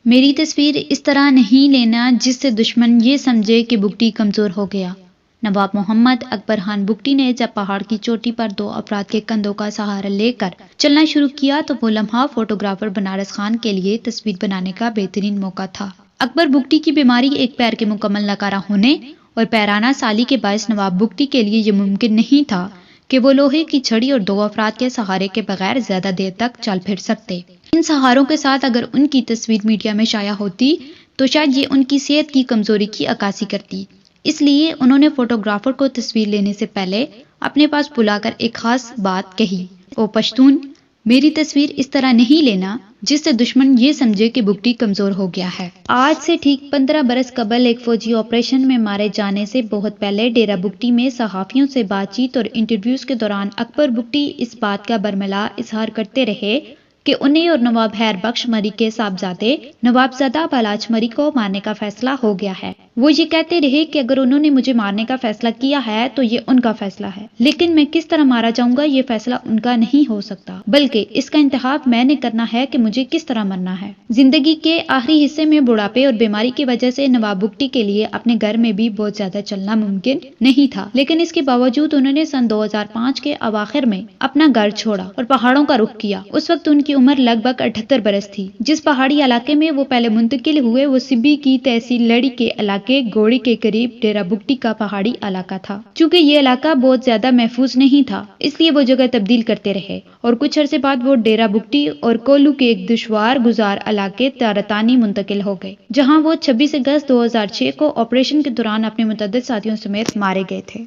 میری تصویر اس طرح نہیں لینا جس سے دشمن یہ سمجھے کہ بگٹی کمزور ہو گیا۔ نواب محمد اکبر خان بگٹی نے جب پہاڑ کی چوٹی پر دو افراد کے کندھوں کا سہارا لے کر چلنا شروع کیا تو وہ لمحہ فوٹوگرافر بنارس خان کے لیے تصویر بنانے کا بہترین موقع تھا۔ اکبر بگٹی کی بیماری ایک پیر کے مکمل ناکارہ ہونے اور پیرانہ سالی کے باعث نواب بگٹی کے لیے یہ ممکن نہیں تھا کہ وہ لوہے کی چھڑی اور دو افراد کے سہارے کے بغیر زیادہ دیر تک چل پھر سکتے۔ ان سہاروں کے ساتھ اگر ان کی تصویر میڈیا میں شائع ہوتی تو شاید یہ ان کی صحت کی کمزوری کی عکاسی کرتی۔ اس لیے انہوں نے فوٹوگرافر کو تصویر لینے سے پہلے اپنے پاس بلا کر ایک خاص بات کہی: او پشتون، میری تصویر اس طرح نہیں لینا جس سے دشمن یہ سمجھے کہ بگٹی کمزور ہو گیا ہے۔ آج سے ٹھیک 15 برس قبل ایک فوجی آپریشن میں مارے جانے سے بہت پہلے ڈیرہ بگٹی میں صحافیوں سے بات چیت اور انٹرویوز کے دوران اکبر بگٹی اس بات کا برملا اظہار کرتے رہے کہ انہیں اور نواب خیر بخش مری کے صاحبزادے نوابزادہ بالاچ مری کو مارنے کا فیصلہ ہو گیا ہے۔ وہ یہ کہتے رہے کہ اگر انہوں نے مجھے مارنے کا فیصلہ کیا ہے تو یہ ان کا فیصلہ ہے، لیکن میں کس طرح مارا جاؤں گا یہ فیصلہ ان کا نہیں ہو سکتا، بلکہ اس کا انتخاب میں نے کرنا ہے کہ مجھے کس طرح مرنا ہے۔ زندگی کے آخری حصے میں بڑھاپے اور بیماری کی وجہ سے نواب بگٹی کے لیے اپنے گھر میں بھی بہت زیادہ چلنا ممکن نہیں تھا، لیکن اس کے باوجود انہوں نے سن 2005 کے اواخر میں اپنا گھر چھوڑا اور پہاڑوں کا رخ کیا۔ اس وقت ان کی عمر لگ بھگ 78 برس تھی۔ جس پہاڑی علاقے میں وہ پہلے منتقل ہوئے وہ سبی کی تحصیل لڑی کے علاقے گوڑی کے قریب ڈیرہ بگٹی کا پہاڑی علاقہ تھا۔ چونکہ یہ علاقہ بہت زیادہ محفوظ نہیں تھا اس لیے وہ جگہ تبدیل کرتے رہے اور کچھ عرصے بعد وہ ڈیرہ بگٹی اور کولو کے ایک دشوار گزار علاقے تارتانی منتقل ہو گئے، جہاں وہ 26 اگست 2006 کو آپریشن کے دوران اپنے متعدد ساتھیوں سمیت مارے گئے تھے۔